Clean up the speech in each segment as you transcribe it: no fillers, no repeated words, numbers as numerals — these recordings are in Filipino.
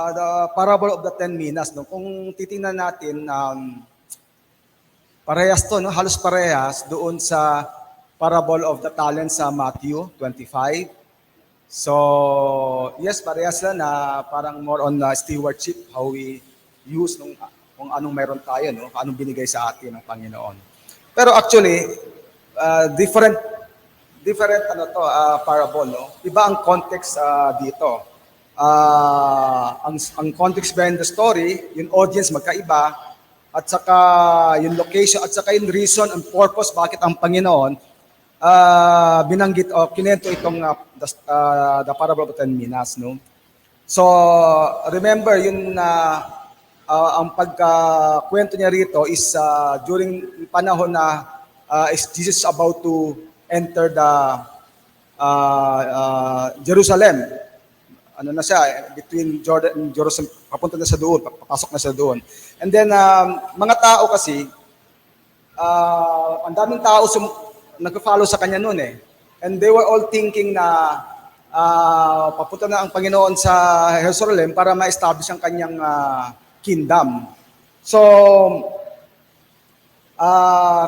The parable of the 10 minas, no? Kung titingnan natin, parehas to, no? Halos parehas doon sa parable of the talents sa Matthew 25. So, yes, parehas lang na parang more on stewardship, how we use kung anong meron tayo, no? Anong binigay sa atin ng Panginoon. Pero actually, different parable, no? Iba ang context dito. Ang context behind the story, yung audience magkaiba, at saka yung location, at saka yung reason and purpose bakit ang Panginoon binanggit o kinento itong the parable of the 10 minas, no? So, remember, ang pagkakwento niya rito is during panahon na is Jesus about to enter the Jerusalem. Ano na siya, between Jordan and Jerusalem, papunta na sa doon, papasok na sa doon. And then, mga tao kasi, ang daming tao nag-follow sa kanya noon eh. And they were all thinking na papunta na ang Panginoon sa Jerusalem para ma-establish ang kanyang kingdom. So,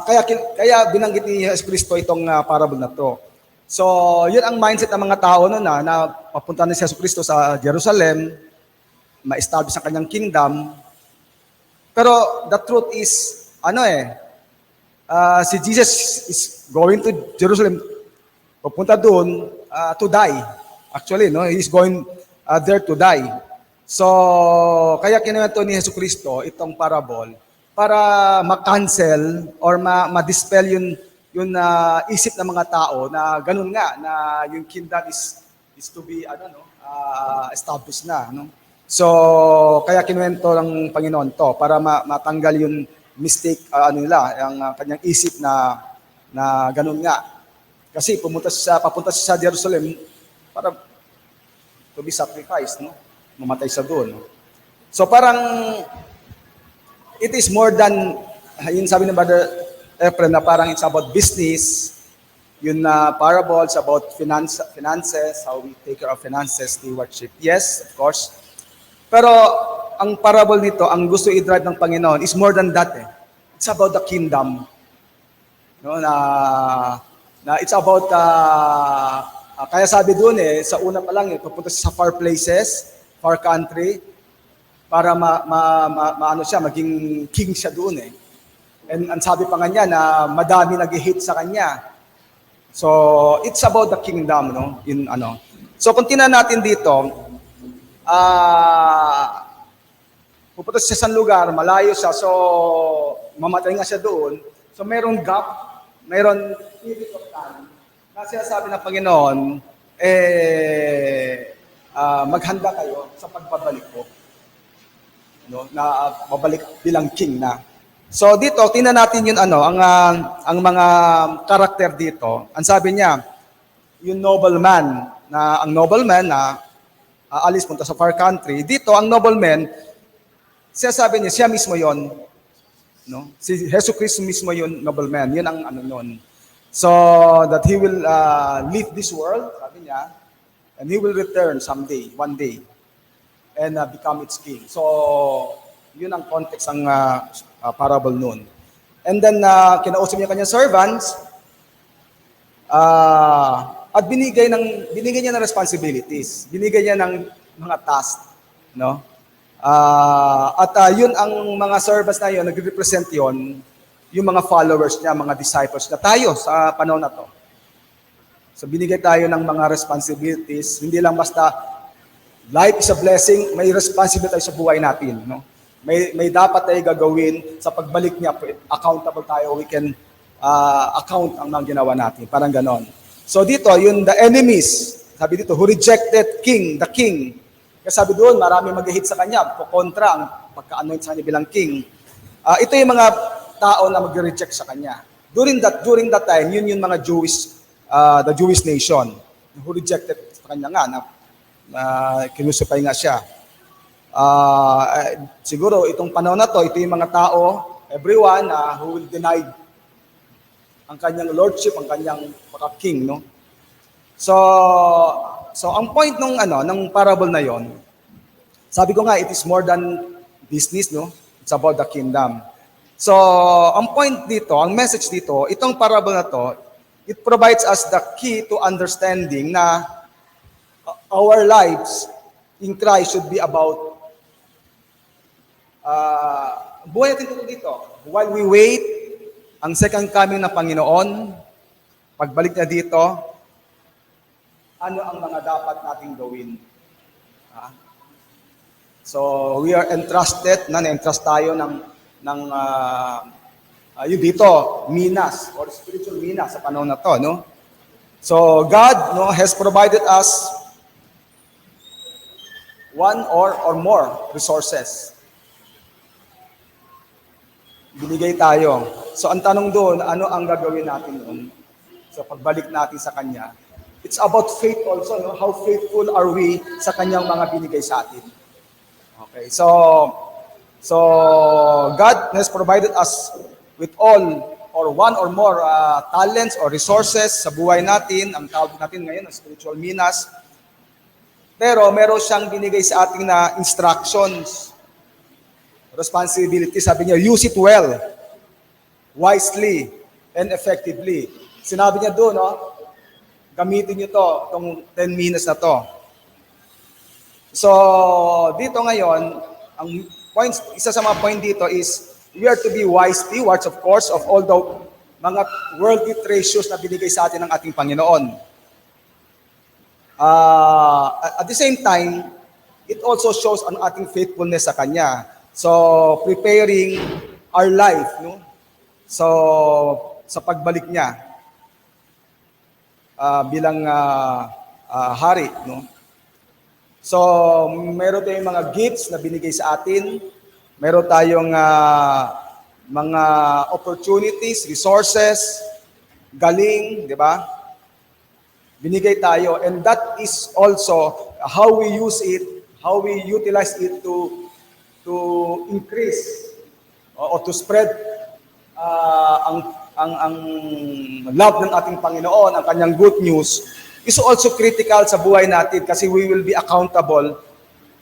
kaya binanggit ni Jesus Cristo itong parable na to. So, yun ang mindset ng mga tao noon na papunta na si Jesus Cristo sa Jerusalem, ma-establish ang kanyang kingdom. Pero the truth is, si Jesus is going to Jerusalem, papunta doon to die. Actually, no, he's going there to die. So, kaya kinuwento ni Jesus Cristo itong parable para ma-cancel or ma-dispel yung isip ng mga tao na ganun nga na yung kingdom is to be established na, no? So kaya kinuwento ng Panginoon to para matanggal yung mistake yung kanyang isip na ganun nga. Kasi papunta siya sa Jerusalem para to be sacrificed, no? Mamatay sa doon. So parang it is more than yun sabi ni Brother Efren na parang it's about business, yun na parables about finances, how we take care of finances, stewardship. Yes, of course. Pero ang parable nito, ang gusto i-drive ng Panginoon is more than that eh. It's about the kingdom. No, na it's about kaya sabi doon sa una pa lang pupunta sa far places, far country para maging king siya doon eh. And ang sabi pa nga niya na madami nag-hate sa kanya. So, it's about the kingdom, no? So, kung tingnan natin dito, pupunta siya sa lugar, malayo siya, so mamatay nga siya doon. So, merong gap, merong period of time na sinasabi ng Panginoon, maghanda kayo sa pagbabalik ko. No? Na babalik bilang king na. So dito, tingnan natin yung ang mga karakter dito. Ang sabi niya, yung nobleman na alis punta sa far country. Dito, ang nobleman, sabi niya, siya mismo yon, no? Si Jesus Christ mismo yung nobleman. Yun ang noon. So that he will leave this world, sabi niya, and he will return someday, one day, and become its king. So yun ang context ng parable noon. And then, kinausap niya kanyang servants, at binigay niya ng responsibilities, binigay niya ng mga tasks, no? Yun ang mga servants na yun, nagre-represent yun, yung mga followers niya, mga disciples na tayo sa panahon na to. So, binigay tayo ng mga responsibilities, hindi lang basta, life is a blessing, may responsibility tayo sa buhay natin, no? May dapat tayo gagawin sa pagbalik niya, accountable tayo, we can account ang mga ginawa natin. Parang ganon. So dito, the enemies, sabi dito, who rejected the king. Kasi sabi doon, marami mag-hate sa kanya, kontra ang pagka-anoint sa kanya bilang king. Ito yung mga tao na mag-reject sa kanya. During that time, yun yung mga the Jewish nation, who rejected sa kanya nga, na kinusupay nga siya. Siguro itong panahon na to, ito yung mga tao, everyone who will deny ang kanyang lordship, ang kanyang pagka-king, no? So ang point ng parable na yon Sabi ko nga, it is more than business, no? It's about the kingdom. So, ang point dito, ang message dito, itong parable na to, it provides us the key to understanding na our lives in Christ should be about buhay natin dito. While we wait, ang second coming ng Panginoon, pagbalik niya dito, ano ang mga dapat nating gawin? So, we are entrusted, na-entrust tayo ng yung dito, minas, or spiritual minas sa panahon na to, no? So, God, no, has provided us one or more resources. Binigay tayo. So, ang tanong doon, ano ang gagawin natin doon? So, pagbalik natin sa Kanya, it's about faith also, no? How faithful are we sa Kanyang mga binigay sa atin? Okay, so God has provided us with all or one or more talents or resources sa buhay natin. Ang tawag natin ngayon, ang spiritual minas. Pero meron siyang binigay sa ating na instructions, responsibility. Sabi niya, use it well, wisely, and effectively. Sinabi niya doon, no? Gamitin niyo to, itong 10 minutes na to. So, dito ngayon, ang points, isa sa mga point dito is, we are to be wise stewards, of course, of all the mga worldly treasures na binigay sa atin ng ating Panginoon. At the same time, it also shows ang ating faithfulness sa Kanya. So, preparing our life, no? So, sa pagbalik niya bilang hari, no? So, meron tayong mga gifts na binigay sa atin. Meron tayong mga opportunities, resources, galing, di ba? Binigay tayo. And that is also how we use it, how we utilize it to increase or to spread ang love ng ating Panginoon, ang kanyang good news, is also critical sa buhay natin kasi we will be accountable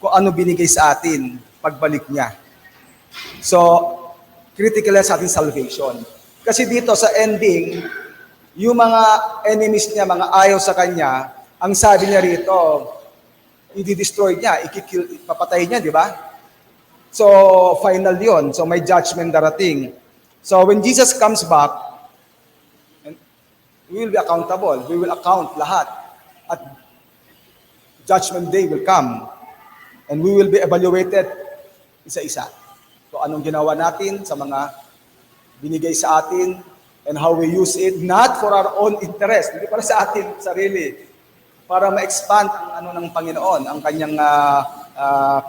kung ano binigay sa atin pagbalik niya. So, critical sa ating salvation. Kasi dito sa ending, yung mga enemies niya, mga ayaw sa kanya, ang sabi niya rito, i-destroy niya, papatay niya, di ba? So, final yon. So, may judgment darating. So, when Jesus comes back, we will be accountable. We will account lahat. At judgment day will come. And we will be evaluated isa-isa. So anong ginawa natin sa mga binigay sa atin and how we use it, not for our own interest, hindi para sa atin sarili, para ma-expand ang ano ng Panginoon, ang kanyang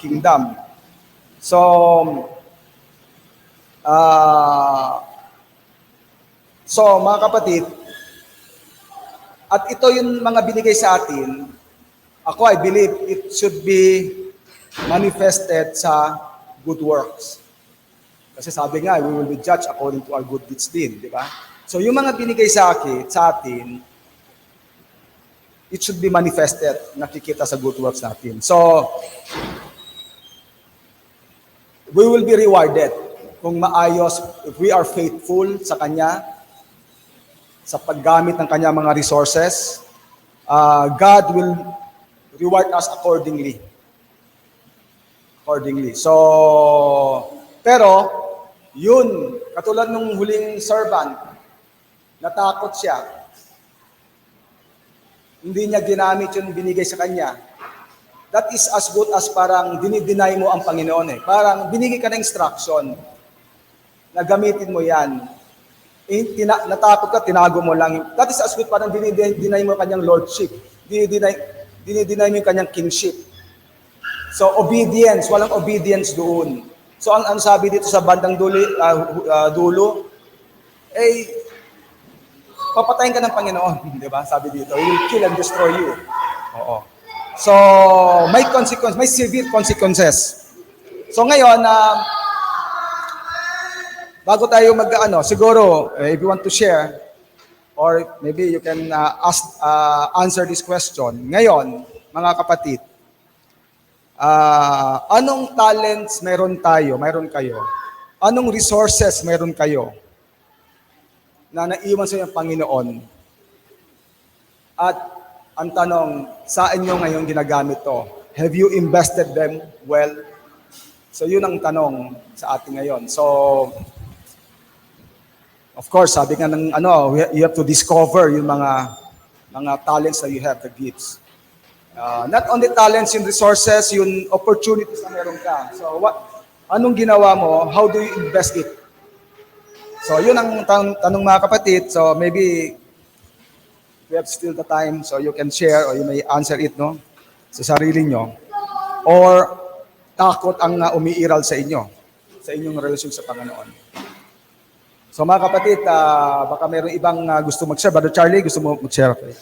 kingdom. So, mga kapatid, at ito yung mga binigay sa atin, ako, I believe it should be manifested sa good works. Kasi sabi nga, we will be judged according to our good deeds din, di ba? So yung mga binigay sa atin, it should be manifested, nakikita sa good works natin. So, we will be rewarded kung maayos, if we are faithful sa Kanya, sa paggamit ng Kanya mga resources, God will reward us accordingly. So, pero, yun, katulad nung huling servant, natakot siya. Hindi niya ginamit yung binigay sa kanya. That is as good as parang dinideny mo ang Panginoon eh. Parang binigay ka ng instruction na gamitin mo yan. Natakot ka, tinago mo lang. That is as good parang dinideny mo kanyang lordship. Dinideny mo yung kanyang kingship. So, obedience. Walang obedience doon. So, ang sabi dito sa bandang dulo, papatayin ka ng Panginoon. Di ba? Sabi dito, He will kill and destroy you. Oo. So, may consequence, may severe consequences. So, ngayon, bago tayo siguro, if you want to share, or maybe you can answer this question. Ngayon, mga kapatid, Anong talents meron kayo? Anong resources meron kayo na naiwan sa inyong Panginoon? At ang tanong, saan nyo ngayon ginagamit to? Have you invested them well? So yun ang tanong sa atin ngayon. So, of course, sabi nga ng you have to discover yung mga talents that you have, the gifts. Not only talents, yung resources, yung opportunities na meron ka. So, anong ginawa mo? How do you invest it? So, yun ang tanong mga kapatid. So, maybe we have still the time so you can share or you may answer it, no? Sa sarili nyo. Or takot ang umiiral sa inyo, sa inyong relasyon sa Panginoon. So mga kapatid, baka mayroong ibang gusto mag-share. Brother Charlie, gusto mo mag-share? Okay.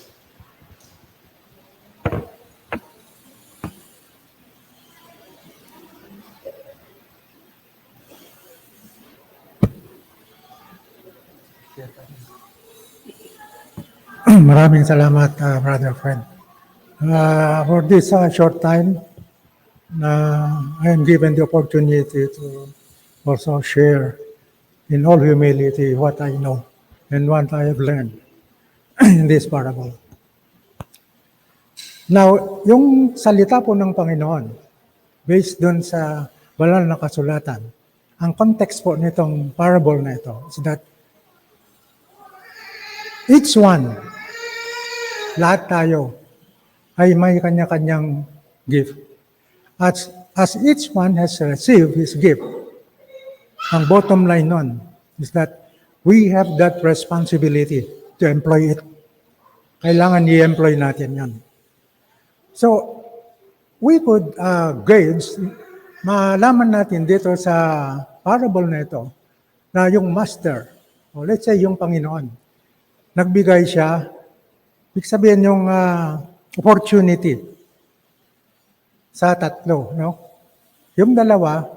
Maraming salamat, Brother Fred. For this short time, I am given the opportunity to also share in all humility what I know and what I have learned in this parable. Now, yung salita po ng Panginoon, based dun sa banal na kasulatan, ang context po nitong parable na ito is that each one, lahat tayo, ay may kanya-kanyang gift. As each one has received his gift, ang bottom line nun is that we have that responsibility to employ it. Kailangan i-employ natin yan. So, we could gauge, malaman natin dito sa parable na ito, na yung master, o let's say yung Panginoon, nagbigay siya, ibig sabihin yung opportunity sa tatlo, no? Yung dalawa,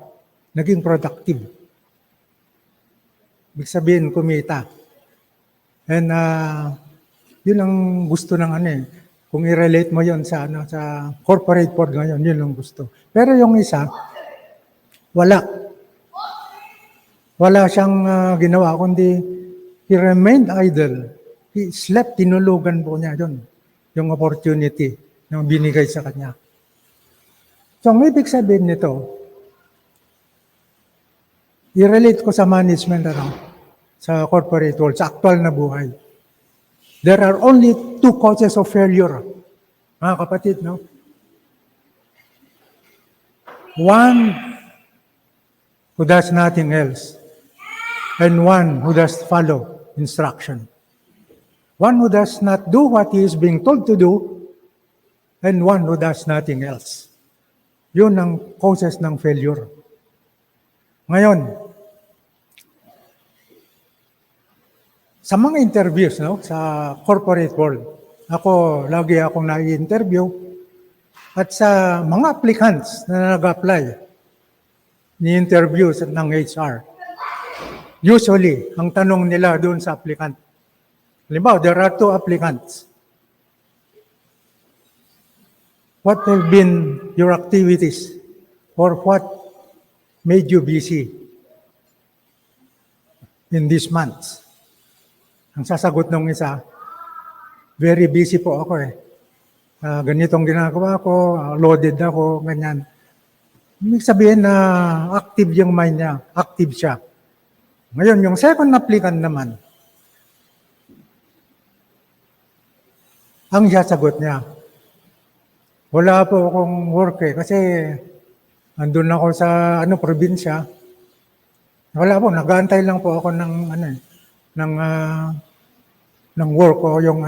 naging productive. Ibig sabihin, kumita. And yun ang gusto ng kung i-relate mo yun sa corporate world ngayon, yun ang gusto. Pero yung isa, wala. Wala siyang ginawa, kundi he remained idle. He slept, tinulugan po niya yun, yung opportunity na binigay sa kanya. So, ang ibig sabihin nito, i-relate ko sa management, sa corporate world, sa actual na buhay. There are only two causes of failure, mga kapatid, no? One who does nothing else, and one who does follow instruction. One who does not do what he is being told to do, and one who does nothing else. Yun ang causes ng failure. Ngayon, sa mga interviews, no, sa corporate world, lagi akong nai-interview, at sa mga applicants na nag-apply, ni-interview ng HR, usually, ang tanong nila doon sa applicant, halimbawa, there are two applicants. What have been your activities or what made you busy in these months? Ang sasagot ng isa, very busy po ako . Ganitong ginagawa ko, loaded ako, ganyan. Ibig sabihin na active yung mind niya, active siya. Ngayon, yung second applicant naman, ang sasagot niya, wala po akong work kasi andun ako sa probinsya. Wala po, nag-aantay lang po ako ng work o yung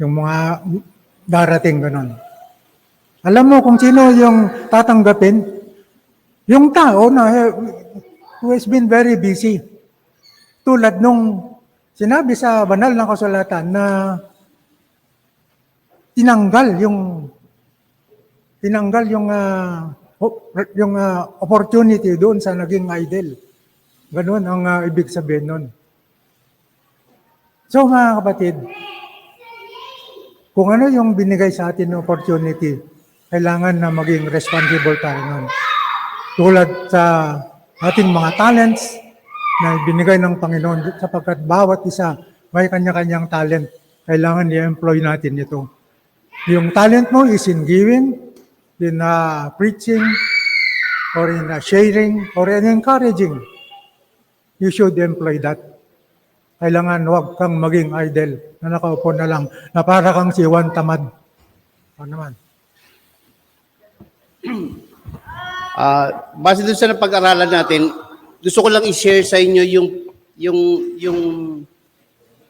mga darating ganon. Alam mo kung sino yung tatanggapin? Yung tao na who has been very busy. Tulad nung sinabi sa banal na kasulatan na tinanggal yung opportunity doon sa naging idle. Ganun ang ibig sabihin nun. So mga kapatid, kung ano yung binigay sa atin ng opportunity, kailangan na maging responsible tayo nun. Tulad sa ating mga talents na binigay ng Panginoon sapagkat bawat isa may kanya-kanyang talent. Kailangan i-employ natin ito. Yung talent mo is in giving, in preaching, or in sharing, or in encouraging. You should employ that. Kailangan huwag kang maging idle na nakaupo na lang, na para kang si Juan Tamad. Ano naman? Base dun sa napag-aralan natin, gusto ko lang i-share sa inyo yung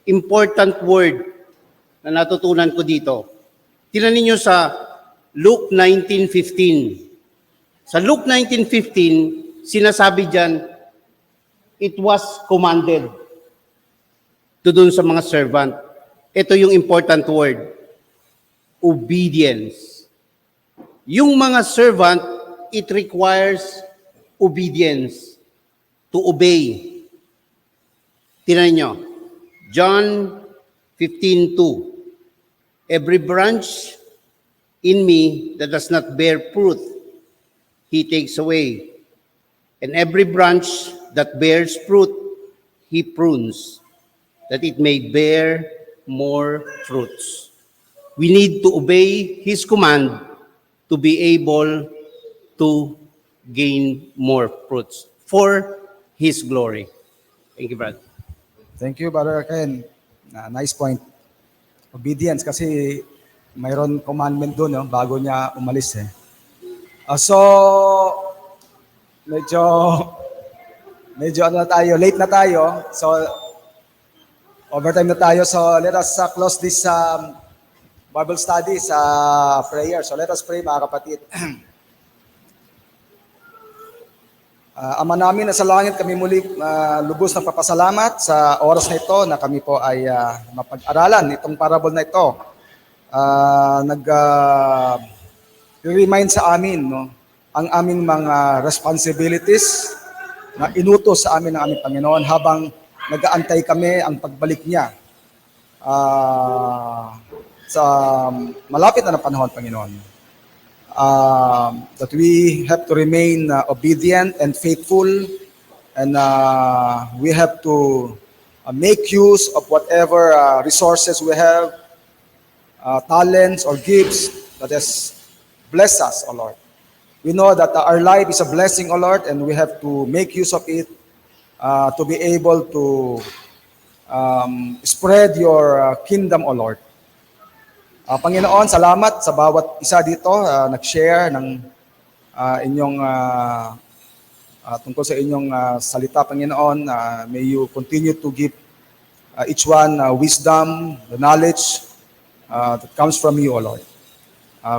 important word na natutunan ko dito. Tingnan niyo sa Luke 19:15. Sa Luke 19:15, sinasabi diyan, it was commanded doon sa mga servant. Ito yung important word, obedience. Yung mga servant, it requires obedience, to obey. Tingnan nyo, John 15:2. Every branch in me that does not bear fruit, he takes away. And every branch that bears fruit, he prunes, that it may bear more fruits. We need to obey his command to be able to gain more fruits for his glory. Thank you, Brad. Thank you, Brother Ken. Nice point. Obedience, kasi mayroon commandment doon, no, bago niya umalis. So, medyo ano na tayo, late na tayo. So, overtime na tayo. So, let us close this Bible study sa prayer. So, let us pray, mga kapatid. Ama namin na sa langit, kami muli lubos ng papasalamat sa oras na ito na kami po ay mapag-aralan itong parable na ito. Remind sa amin, no, ang aming mga responsibilities na inutos sa amin ng aming Panginoon habang nag-aantay kami ang pagbalik niya sa malapit na panahon, Panginoon. That we have to remain obedient and faithful, and we have to make use of whatever resources we have, talents or gifts that has blessed us, O Lord. We know that our life is a blessing, O Lord, and we have to make use of it to be able to spread your kingdom, O Lord. Panginoon, salamat sa bawat isa dito nag-share ng inyong tungkol sa inyong salita, Panginoon. May you continue to give each one wisdom, the knowledge that comes from you, O Lord.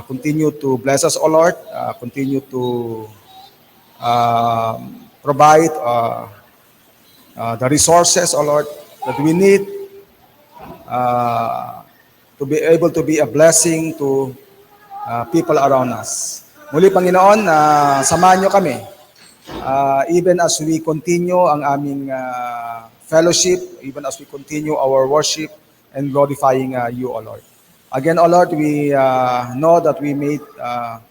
Continue to bless us, O Lord. Continue to provide the resources, O Lord, that we need to be able to be a blessing to people around us. Muli, Panginoon, samahan niyo kami even as we continue ang aming fellowship, even as we continue our worship and glorifying you, O Lord. Again, O Lord, we know that we made mistakes